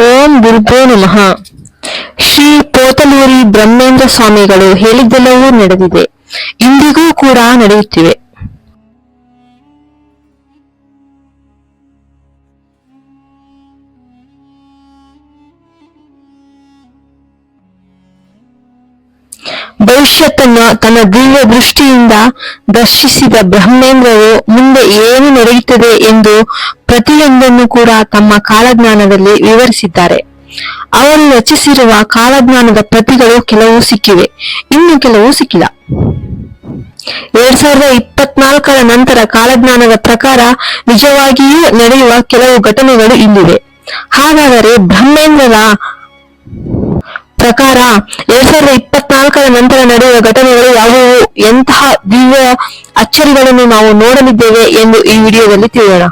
ಓಂ ಗುರುಭ್ಯೋ ನಮಃ. ಶ್ರೀ ಪೋತಲೂರಿ ಬ್ರಹ್ಮೇಂದ್ರ ಸ್ವಾಮಿಗಳು ಹೇಳಿದ್ದೆಲ್ಲವೂ ನಡೆದಿದೆ, ಇಂದಿಗೂ ಕೂಡ ನಡೆಯುತ್ತಿವೆ. ಭವಿಷ್ಯತ್ತನ್ನು ತನ್ನ ದಿವ್ಯ ದೃಷ್ಟಿಯಿಂದ ದರ್ಶಿಸಿದ ಬ್ರಹ್ಮೇಂದ್ರರು ಮುಂದೆ ಏನು ನಡೆಯುತ್ತದೆ ಎಂದು ಪ್ರತಿಯೊಂದನ್ನು ಕೂಡ ತಮ್ಮ ಕಾಲಜ್ಞಾನದಲ್ಲಿ ವಿವರಿಸಿದ್ದಾರೆ. ಅವರು ರಚಿಸಿರುವ ಕಾಲಜ್ಞಾನದ ಪ್ರತಿಗಳು ಕೆಲವು ಸಿಕ್ಕಿವೆ, ಇನ್ನು ಕೆಲವು ಸಿಕ್ಕಿಲ್ಲ. 2024 ನಂತರ ಕಾಲಜ್ಞಾನದ ಪ್ರಕಾರ ನಿಜವಾಗಿಯೂ ನಡೆಯುವ ಕೆಲವು ಘಟನೆಗಳು ಇಲ್ಲಿವೆ. ಹಾಗಾದರೆ ಬ್ರಹ್ಮೇಂದ್ರರ ಪ್ರಕಾರ 2024 ನಂತರ ನಡೆಯುವ ಘಟನೆಗಳು ಯಾವುವು, ಎಂತಹ ದಿವ್ಯ ಅಚ್ಚರಿಗಳನ್ನು ನಾವು ನೋಡಲಿದ್ದೇವೆ ಎಂದು ಈ ವಿಡಿಯೋದಲ್ಲಿ ತಿಳಿಯೋಣ.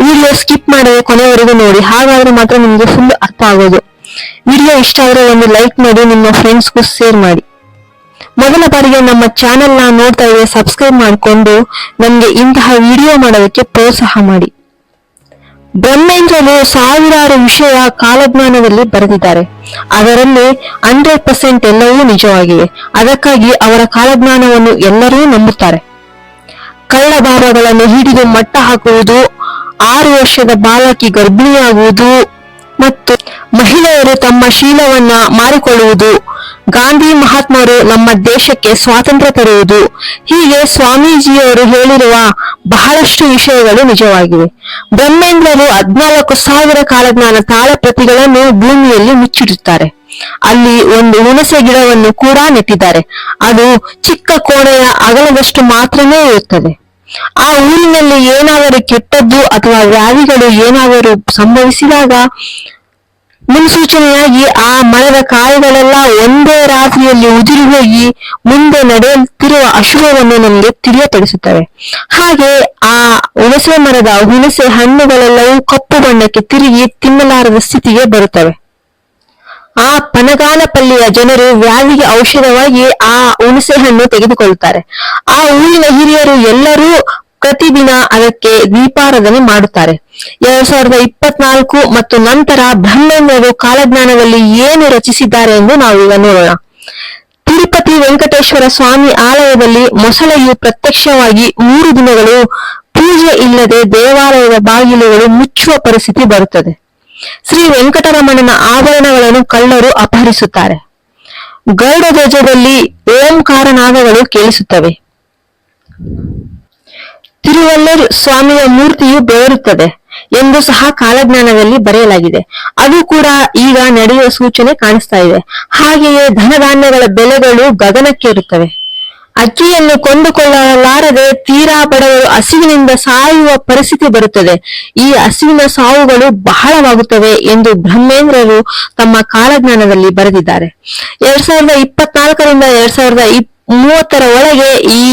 ವಿಡಿಯೋ ಸ್ಕಿಪ್ ಮಾಡದೆ ಕೊನೆವರೆಗೂ ನೋಡಿ, ಹಾಗಾದ್ರೆ ಮಾತ್ರ ನಿಮಗೆ ಫುಲ್ ಅರ್ಥ ಆಗೋದು. ವಿಡಿಯೋ ಇಷ್ಟ ಆದರೆ ಒಂದು ಲೈಕ್ ಮಾಡಿ, ನಿಮ್ಮ ಫ್ರೆಂಡ್ಸ್ಗೂ ಶೇರ್ ಮಾಡಿ. ಮೊದಲ ಬಾರಿಗೆ ನಮ್ಮ ಚಾನೆಲ್ ನ ನೋಡ್ತಾ ಇದ್ರೆ ಸಬ್ಸ್ಕ್ರೈಬ್ ಮಾಡಿಕೊಂಡು ನಮ್ಗೆ ಇಂತಹ ವಿಡಿಯೋ ಮಾಡೋದಕ್ಕೆ ಪ್ರೋತ್ಸಾಹ ಮಾಡಿ. ಬ್ರಹ್ಮೇಂದ್ರರು ಸಾವಿರಾರು ವಿಷಯ ಕಾಲಜ್ಞಾನದಲ್ಲಿ ಬರೆದಿದ್ದಾರೆ. ಅದರಲ್ಲಿ 100% ಎಲ್ಲವೂ ನಿಜವಾಗಿವೆ. ಅದಕ್ಕಾಗಿ ಅವರ ಕಾಲಜ್ಞಾನವನ್ನು ಎಲ್ಲರೂ ನಂಬುತ್ತಾರೆ. ಕಳ್ಳ ಭಾವಗಳನ್ನು ಹಿಡಿದು ಮಟ್ಟ ಹಾಕುವುದು, 6 ವರ್ಷದ ಬಾಲಕಿ ಗರ್ಭಿಣಿಯಾಗುವುದು ಮತ್ತು ಮಹಿಳೆಯರು ತಮ್ಮ ಶೀಲವನ್ನ ಮಾರಿಕೊಳ್ಳುವುದು, ಗಾಂಧಿ ಮಹಾತ್ಮರು ನಮ್ಮ ದೇಶಕ್ಕೆ ಸ್ವಾತಂತ್ರ್ಯ ತರುವುದು, ಹೀಗೆ ಸ್ವಾಮೀಜಿಯವರು ಹೇಳಿರುವ ಬಹಳಷ್ಟು ವಿಷಯಗಳು ನಿಜವಾಗಿವೆ. ಬ್ರಹ್ಮೇಂದ್ರರು 14,000 ಕಾಲಜ್ಞಾನ ತಾಳಪ್ರತಿಗಳನ್ನು ಭೂಮಿಯಲ್ಲಿ ಮುಚ್ಚಿಡುತ್ತಾರೆ. ಅಲ್ಲಿ ಒಂದು ಹುಣಸೆ ಗಿಡವನ್ನು ಕೂಡ ನೆಟ್ಟಿದ್ದಾರೆ. ಅದು ಚಿಕ್ಕ ಕೋಣೆಯ ಅಗಲದಷ್ಟು ಮಾತ್ರನೇ ಇರುತ್ತದೆ. ಆ ಊರಿನಲ್ಲಿ ಏನಾದರೂ ಕೆಟ್ಟದ್ದು ಅಥವಾ ವ್ಯಾಧಿಗಳು ಏನಾದರೂ ಸಂಭವಿಸಿದಾಗ ಮುನ್ಸೂಚನೆಯಾಗಿ ಆ ಮರದ ಕಾಯಿಗಳೆಲ್ಲ ಒಂದೇ ರಾತ್ರಿಯಲ್ಲಿ ಉದುರಿ ಹೋಗಿ ಮುಂದೆ ನಡೆಯುತ್ತಿರುವ ಅಶುಭವನ್ನು ನಮಗೆ ತಿಳಿಯಪಡಿಸುತ್ತವೆ. ಹಾಗೆ ಆ ಹುಣಸೆ ಮರದ ಹುಣಸೆ ಹಣ್ಣುಗಳೆಲ್ಲವೂ ಕಪ್ಪು ಬಣ್ಣಕ್ಕೆ ತಿರುಗಿ ತಿನ್ನಲಾರದ ಸ್ಥಿತಿಗೆ ಬರುತ್ತವೆ. ಆ ಪನಗಾನಪಲ್ಲಿಯ ಜನರು ವ್ಯಾಧಿಗೆ ಔಷಧವಾಗಿ ಆ ಹುಣಸೆ ಹಣ್ಣು ತೆಗೆದುಕೊಳ್ಳುತ್ತಾರೆ. ಆ ಊರಿನ ಹಿರಿಯರು ಎಲ್ಲರೂ ಪ್ರತಿದಿನ ಅದಕ್ಕೆ ದೀಪಾರಾಧನೆ ಮಾಡುತ್ತಾರೆ. 2024 ಮತ್ತು ನಂತರ ಬ್ರಹ್ಮೇಂದ್ರರು ಕಾಲಜ್ಞಾನದಲ್ಲಿ ಏನು ರಚಿಸಿದ್ದಾರೆ ಎಂದು ನಾವೀಗ ನೋಡೋಣ. ತಿರುಪತಿ ವೆಂಕಟೇಶ್ವರ ಸ್ವಾಮಿ ಆಲಯದಲ್ಲಿ ಮೊಸಳೆಯು ಪ್ರತ್ಯಕ್ಷವಾಗಿ 3 ದಿನಗಳು ಪೂಜೆ ಇಲ್ಲದೆ ದೇವಾಲಯದ ಬಾಗಿಲುಗಳು ಮುಚ್ಚುವ ಪರಿಸ್ಥಿತಿ ಬರುತ್ತದೆ. ಶ್ರೀ ವೆಂಕಟರಮಣನ ಆಭರಣಗಳನ್ನು ಕಳ್ಳರು ಅಪಹರಿಸುತ್ತಾರೆ. ಗರುಡ ಧ್ವಜದಲ್ಲಿ ಓಂಕಾರನಾದಗಳು ಕೇಳಿಸುತ್ತವೆ. ತಿರುವಲ್ಲೂರ್ ಸ್ವಾಮಿಯ ಮೂರ್ತಿಯು ಬೆವರುತ್ತದೆ ಎಂದು ಸಹ ಕಾಲಜ್ಞಾನದಲ್ಲಿ ಬರೆಯಲಾಗಿದೆ. ಅದು ಕೂಡ ಈಗ ನಡೆಯುವ ಸೂಚನೆ ಕಾಣಿಸ್ತಾ ಇದೆ. ಹಾಗೆಯೇ ಧನಧಾನ್ಯಗಳ ಬೆಲೆಗಳು ಗಗನಕ್ಕೇರುತ್ತವೆ. ಅಕ್ಕಿಯನ್ನು ಕೊಂಡುಕೊಳ್ಳಲಾರದೆ ತೀರಾ ಬಡವರು ಹಸಿವಿನಿಂದ ಸಾಯುವ ಪರಿಸ್ಥಿತಿ ಬರುತ್ತದೆ. ಈ ಹಸಿವಿನ ಸಾವುಗಳು ಬಹಳವಾಗುತ್ತವೆ ಎಂದು ಬ್ರಹ್ಮೇಂದ್ರರು ತಮ್ಮ ಕಾಲಜ್ಞಾನದಲ್ಲಿ ಬರೆದಿದ್ದಾರೆ. 2024 2030 ಒಳಗೆ ಈ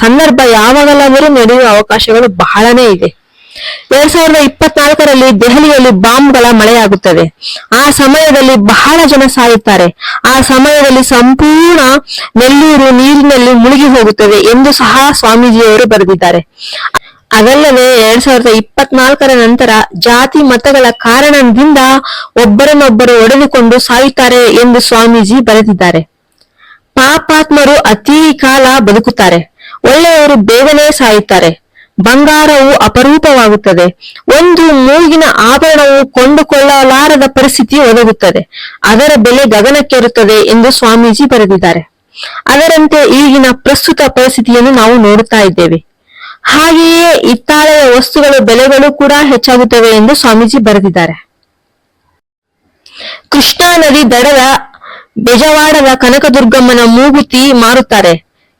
ಸಂದರ್ಭ ಯಾವಾಗಲಾದರೂ ನಡೆಯುವ ಅವಕಾಶಗಳು ಬಹಳನೇ ಇದೆ. 2024 ದೆಹಲಿಯಲ್ಲಿ ಬಾಂಬ್ಗಳ ಮಳೆಯಾಗುತ್ತದೆ. ಆ ಸಮಯದಲ್ಲಿ ಬಹಳ ಜನ ಸಾಯುತ್ತಾರೆ. ಆ ಸಮಯದಲ್ಲಿ ಸಂಪೂರ್ಣ ನೆಲ್ಲೂರು ನೀರಿನಲ್ಲಿ ಮುಳುಗಿ ಹೋಗುತ್ತದೆ ಎಂದು ಸಹ ಸ್ವಾಮೀಜಿಯವರು ಬರೆದಿದ್ದಾರೆ. ಅದಲ್ಲದೆ 2024 ನಂತರ ಜಾತಿ ಮತಗಳ ಕಾರಣದಿಂದ ಒಬ್ಬರನ್ನೊಬ್ಬರು ಒಡೆದುಕೊಂಡು ಸಾಯುತ್ತಾರೆ ಎಂದು ಸ್ವಾಮೀಜಿ ಬರೆದಿದ್ದಾರೆ. ಪಾಪಾತ್ಮರು ಅತೀ ಕಾಲ ಬದುಕುತ್ತಾರೆ, ಒಳ್ಳೆಯವರು ಬೇಗನೆ ಸಾಯುತ್ತಾರೆ. ಬಂಗಾರವು ಅಪರೂಪವಾಗುತ್ತದೆ. ಒಂದು ಮೂಗಿನ ಆಭರಣವು ಕೊಂಡುಕೊಳ್ಳಲಾರದ ಪರಿಸ್ಥಿತಿ ಒದಗುತ್ತದೆ. ಅದರ ಬೆಲೆ ಗಗನಕ್ಕೇರುತ್ತದೆ ಎಂದು ಸ್ವಾಮೀಜಿ ಬರೆದಿದ್ದಾರೆ. ಅದರಂತೆ ಈಗಿನ ಪ್ರಸ್ತುತ ಪರಿಸ್ಥಿತಿಯನ್ನು ನಾವು ನೋಡುತ್ತಾ ಇದ್ದೇವೆ. ಹಾಗೆಯೇ ಹಿತ್ತಾಳೆಯ ವಸ್ತುಗಳ ಬೆಲೆಗಳು ಕೂಡ ಹೆಚ್ಚಾಗುತ್ತವೆ ಎಂದು ಸ್ವಾಮೀಜಿ ಬರೆದಿದ್ದಾರೆ. ಕೃಷ್ಣಾ ನದಿ ದಡದ ಬೆಜವಾಡದ ಕನಕದುರ್ಗಮ್ಮನ ಮೂಗುತಿ ಮಾರುತ್ತಾರೆ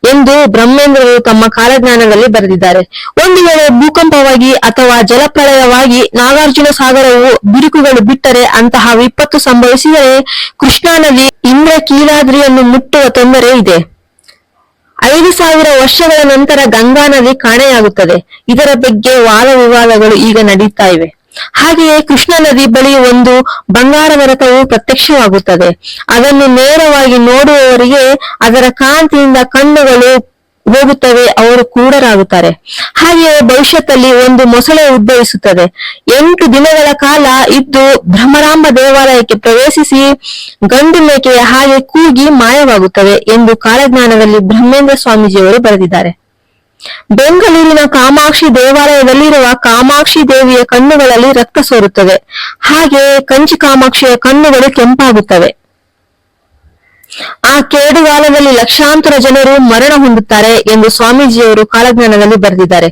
ಎಂದು ಬ್ರಹ್ಮೇಂದ್ರರು ತಮ್ಮ ಕಾಲಜ್ಞಾನದಲ್ಲಿ ಬರೆದಿದ್ದಾರೆ. ಒಂದು ವೇಳೆ ಭೂಕಂಪವಾಗಿ ಅಥವಾ ಜಲಪ್ರಳಯವಾಗಿ ನಾಗಾರ್ಜುನ ಸಾಗರವು ಬಿರುಕುಗಳು ಬಿಟ್ಟರೆ, ಅಂತಹ ವಿಪತ್ತು ಸಂಭವಿಸಿದರೆ ಕೃಷ್ಣಾ ನದಿ ಇಂದ್ರಕೀಲಾದ್ರಿಯನ್ನು ಮುಟ್ಟುವ ತೊಂದರೆ ಇದೆ. 5,000 ವರ್ಷಗಳ ನಂತರ ಗಂಗಾ ನದಿ ಕಾಣೆಯಾಗುತ್ತದೆ. ಇದರ ಬಗ್ಗೆ ವಾದ ವಿವಾದಗಳು ಈಗ ನಡೀತಾ ಇವೆ. ಹಾಗೆಯೇ ಕೃಷ್ಣಾ ನದಿ ಬಳಿ ಒಂದು ಬಂಗಾರದ ರಥವು ಪ್ರತ್ಯಕ್ಷವಾಗುತ್ತದೆ. ಅದನ್ನು ನೇರವಾಗಿ ನೋಡುವವರಿಗೆ ಅದರ ಕಾಂತಿಯಿಂದ ಕಣ್ಣುಗಳು ಹೋಗುತ್ತವೆ, ಅವರು ಕ್ರೂರರಾಗುತ್ತಾರೆ. ಹಾಗೆಯೇ ಭವಿಷ್ಯದಲ್ಲಿ ಒಂದು ಮೊಸಳೆ ಉದ್ಭವಿಸುತ್ತದೆ. 8 ದಿನಗಳ ಕಾಲ ಇದ್ದು ಭ್ರಮರಾಂಬ ದೇವಾಲಯಕ್ಕೆ ಪ್ರವೇಶಿಸಿ ಗಂಡು ಮೇಕೆಯ ಹಾಗೆ ಕೂಗಿ ಮಾಯವಾಗುತ್ತವೆ ಎಂದು ಕಾಲಜ್ಞಾನದಲ್ಲಿ ಬ್ರಹ್ಮೇಂದ್ರ ಸ್ವಾಮೀಜಿಯವರು ಬರೆದಿದ್ದಾರೆ. ಬೆಂಗಳೂರಿನ ಕಾಮಾಕ್ಷಿ ದೇವಾಲಯದಲ್ಲಿರುವ ಕಾಮಾಕ್ಷಿ ದೇವಿಯ ಕಣ್ಣುಗಳಲ್ಲಿ ರಕ್ತ ಸೋರುತ್ತದೆ. ಹಾಗೆ ಕಂಚಿ ಕಾಮಾಕ್ಷಿಯ ಕಣ್ಣುಗಳು ಕೆಂಪಾಗುತ್ತವೆ. ಆ ಕೇಡುಗಾಲದಲ್ಲಿ ಲಕ್ಷಾಂತರ ಜನರು ಮರಣ ಹೊಂದುತ್ತಾರೆ ಎಂದು ಸ್ವಾಮೀಜಿಯವರು ಕಾಲಜ್ಞಾನದಲ್ಲಿ ಬರೆದಿದ್ದಾರೆ.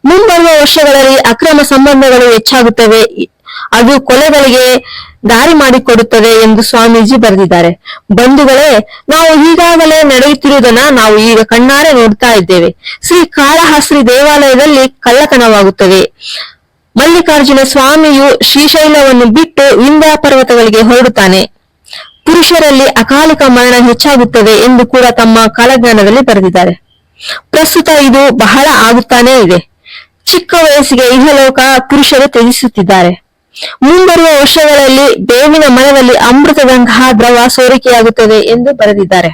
ಮುಂಬರುವ ವರ್ಷಗಳಲ್ಲಿ ಅಕ್ರಮ ಸಂಬಂಧಗಳು ಹೆಚ್ಚಾಗುತ್ತವೆ, ಅದು ಕೊಲೆಗಳಿಗೆ ದಾರಿ ಮಾಡಿಕೊಡುತ್ತದೆ ಎಂದು ಸ್ವಾಮೀಜಿ ಬರೆದಿದ್ದಾರೆ. ಬಂಧುಗಳೇ, ನಾವು ಈಗಾಗಲೇ ನಡೆಯುತ್ತಿರುವುದನ್ನ ನಾವು ಈಗ ಕಣ್ಣಾರೆ ನೋಡ್ತಾ ಇದ್ದೇವೆ. ಶ್ರೀ ಕಾಳಹಸ್ತಿ ದೇವಾಲಯದಲ್ಲಿ ಕಳ್ಳತನವಾಗುತ್ತದೆ. ಮಲ್ಲಿಕಾರ್ಜುನ ಸ್ವಾಮಿಯು ಶ್ರೀಶೈಲವನ್ನು ಬಿಟ್ಟು ವಿಂಧ್ಯ ಪರ್ವತಗಳಿಗೆ ಹೊರಡುತ್ತಾನೆ. ಪುರುಷರಲ್ಲಿ ಅಕಾಲಿಕ ಮರಣ ಹೆಚ್ಚಾಗುತ್ತದೆ ಎಂದು ಕೂಡ ತಮ್ಮ ಕಾಲಜ್ಞಾನದಲ್ಲಿ ಬರೆದಿದ್ದಾರೆ. ಪ್ರಸ್ತುತ ಇದು ಬಹಳ ಆಗುತ್ತಾನೇ ಇದೆ. ಚಿಕ್ಕ ವಯಸ್ಸಿಗೆ ಇಹಲೋಕ ಪುರುಷರು ತ್ಯಜಿಸುತ್ತಿದ್ದಾರೆ. ಮುಂಬರುವ ವರ್ಷಗಳಲ್ಲಿ ಬೇವಿನ ಮರದಲ್ಲಿ ಅಮೃತದಂತಹ ದ್ರವ ಸೋರಿಕೆಯಾಗುತ್ತದೆ ಎಂದು ಬರೆದಿದ್ದಾರೆ.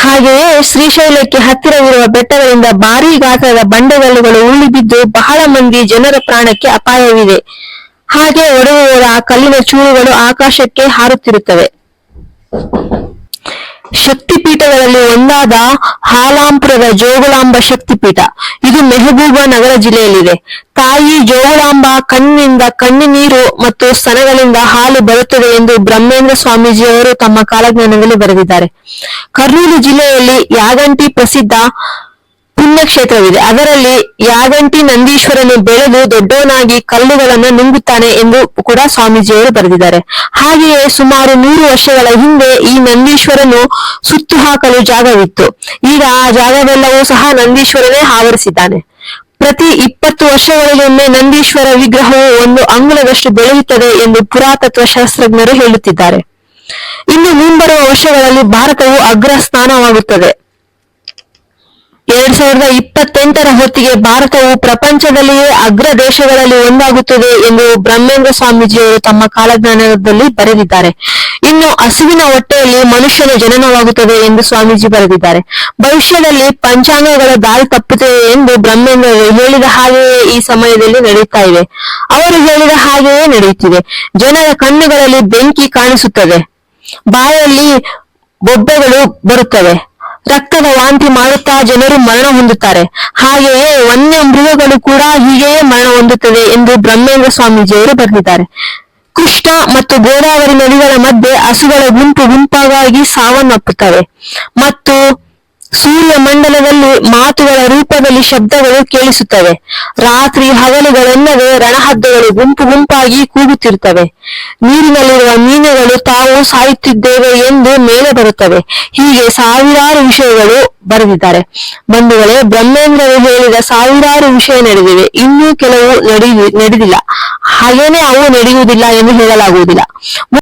ಹಾಗೆಯೇ ಶ್ರೀಶೈಲಕ್ಕೆ ಹತ್ತಿರವಿರುವ ಬೆಟ್ಟಗಳಿಂದ ಭಾರೀ ಗಾತ್ರದ ಬಂಡೆಗಲ್ಲುಗಳು ಉರುಳಿ ಬಿದ್ದು ಬಹಳ ಮಂದಿ ಜನರ ಪ್ರಾಣಕ್ಕೆ ಅಪಾಯವಿದೆ. ಹಾಗೆ ಒಡೆದು ಹೋದ ಆ ಕಲ್ಲಿನ ಚೂರುಗಳು ಆಕಾಶಕ್ಕೆ ಹಾರುತ್ತಿರುತ್ತವೆ. ಶಕ್ತಿಪೀಠಗಳಲ್ಲಿ ಒಂದಾದ ಹಾಲಾಂಪುರದ ಜೋಗುಲಾಂಬ ಶಕ್ತಿಪೀಠ, ಇದು ಮೆಹಬೂಬ ನಗರ ಜಿಲ್ಲೆಯಲ್ಲಿದೆ. ತಾಯಿ ಜೋಗುಲಾಂಬ ಕಣ್ಣಿನಿಂದ ಕಣ್ಣೀರು ಮತ್ತು ಸ್ತನಗಳಿಂದ ಹಾಲು ಬರುತ್ತದೆ ಎಂದು ಬ್ರಹ್ಮೇಂದ್ರ ಸ್ವಾಮೀಜಿಯವರು ತಮ್ಮ ಕಾಲಜ್ಞಾನದಲ್ಲಿ ಬರೆದಿದ್ದಾರೆ. ಕರ್ನೂಲು ಜಿಲ್ಲೆಯಲ್ಲಿ ಯಾಗಂಟಿ ಪ್ರಸಿದ್ಧ ಪುಣ್ಯಕ್ಷೇತ್ರವಿದೆ. ಅದರಲ್ಲಿ ಯಾಗಂಟಿ ನಂದೀಶ್ವರನು ಬೆಳೆದು ದೊಡ್ಡವನಾಗಿ ಕಲ್ಲುಗಳನ್ನು ನುಂಗುತ್ತಾನೆ ಎಂದು ಕೂಡ ಸ್ವಾಮೀಜಿಯವರು ಬರೆದಿದ್ದಾರೆ. ಹಾಗೆಯೇ ಸುಮಾರು 100 ವರ್ಷಗಳ ಹಿಂದೆ ಈ ನಂದೀಶ್ವರನು ಸುತ್ತು ಹಾಕಲು ಜಾಗವಿತ್ತು. ಈಗ ಆ ಜಾಗವೆಲ್ಲವೂ ಸಹ ನಂದೀಶ್ವರನೇ ಆವರಿಸಿದ್ದಾನೆ. ಪ್ರತಿ 20 ವರ್ಷಗಳಿಗೊಮ್ಮೆ ನಂದೀಶ್ವರ ವಿಗ್ರಹವು 1 ಅಂಗುಲದಷ್ಟು ಬೆಳೆಯುತ್ತದೆ ಎಂದು ಪುರಾತತ್ವ ಶಾಸ್ತ್ರಜ್ಞರು ಹೇಳುತ್ತಿದ್ದಾರೆ. ಇನ್ನು ಮುಂಬರುವ ವರ್ಷಗಳಲ್ಲಿ ಭಾರತವು ಅಗ್ರ ಸ್ಥಾನವಾಗುತ್ತದೆ. 2028ರ ಹೊತ್ತಿಗೆ ಭಾರತವು ಪ್ರಪಂಚದಲ್ಲಿಯೇ ಅಗ್ರ ದೇಶಗಳಲ್ಲಿ ಒಂದಾಗುತ್ತದೆ ಎಂದು ಬ್ರಹ್ಮೇಂದ್ರ ಸ್ವಾಮೀಜಿಯವರು ತಮ್ಮ ಕಾಲಜ್ಞಾನದಲ್ಲಿ ಬರೆದಿದ್ದಾರೆ. ಇನ್ನು ಹಸುವಿನ ಹೊಟ್ಟೆಯಲ್ಲಿ ಮನುಷ್ಯನ ಜನನವಾಗುತ್ತದೆ ಎಂದು ಸ್ವಾಮೀಜಿ ಬರೆದಿದ್ದಾರೆ. ಭವಿಷ್ಯದಲ್ಲಿ ಪಂಚಾಂಗಗಳ ದಾರಿ ತಪ್ಪುತ್ತದೆ ಎಂದು ಬ್ರಹ್ಮೇಂದ್ರ ಹೇಳಿದ ಹಾಗೆಯೇ ಈ ಸಮಯದಲ್ಲಿ ನಡೆಯುತ್ತಾ ಇವೆ. ಅವರು ಹೇಳಿದ ಹಾಗೆಯೇ ನಡೆಯುತ್ತಿದೆ. ಜನರ ಕಣ್ಣುಗಳಲ್ಲಿ ಬೆಂಕಿ ಕಾಣಿಸುತ್ತದೆ, ಬಾಯಲ್ಲಿ ಬೊಬ್ಬೆಗಳು ಬರುತ್ತವೆ, ರಕ್ತದ ವಾಂತಿ ಮಾಡುತ್ತಾ ಜನರು ಮರಣ ಹೊಂದುತ್ತಾರೆ. ಹಾಗೆಯೇ ವನ್ಯ ಮೃಗಗಳು ಕೂಡ ಹೀಗೆಯೇ ಮರಣ ಹೊಂದುತ್ತದೆ ಎಂದು ಬ್ರಹ್ಮೇಂದ್ರ ಸ್ವಾಮೀಜಿಯವರು ಬರೆದಿದ್ದಾರೆ. ಕೃಷ್ಣ ಮತ್ತು ಗೋದಾವರಿ ನದಿಗಳ ಮಧ್ಯೆ ಹಸುಗಳ ಗುಂಪು ಗುಂಪಾಗಿ ಸಾವನ್ನಪ್ಪುತ್ತವೆ ಮತ್ತು ಸೂರ್ಯ ಮಂಡಲದಲ್ಲಿ ಮಾತುಗಳ ರೂಪದಲ್ಲಿ ಶಬ್ದಗಳು ಕೇಳಿಸುತ್ತವೆ. ರಾತ್ರಿ ಹಗಲುಗಳೆನ್ನದೆ ರಣಹದ್ದುಗಳು ಗುಂಪು ಗುಂಪಾಗಿ ಕೂಗುತ್ತಿರುತ್ತವೆ. ನೀರಿನಲ್ಲಿರುವ ಮೀನುಗಳು ತಾವು ಸಾಯುತ್ತಿದ್ದೇವೆ ಎಂದು ಮೇಲೆ ಬರುತ್ತವೆ. ಹೀಗೆ ಸಾವಿರಾರು ವಿಷಯಗಳು ಬರೆದಿದ್ದಾರೆ. ಬಂಧುಗಳೇ, ಬ್ರಹ್ಮೇಂದ್ರರು ಹೇಳಿದ ಸಾವಿರಾರು ವಿಷಯ ನಡೆದಿವೆ. ಇನ್ನೂ ಕೆಲವು ನಡೆದಿಲ್ಲ. ಹಾಗೇನೆ ಅವು ನಡೆಯುವುದಿಲ್ಲ ಎಂದು ಹೇಳಲಾಗುವುದಿಲ್ಲ.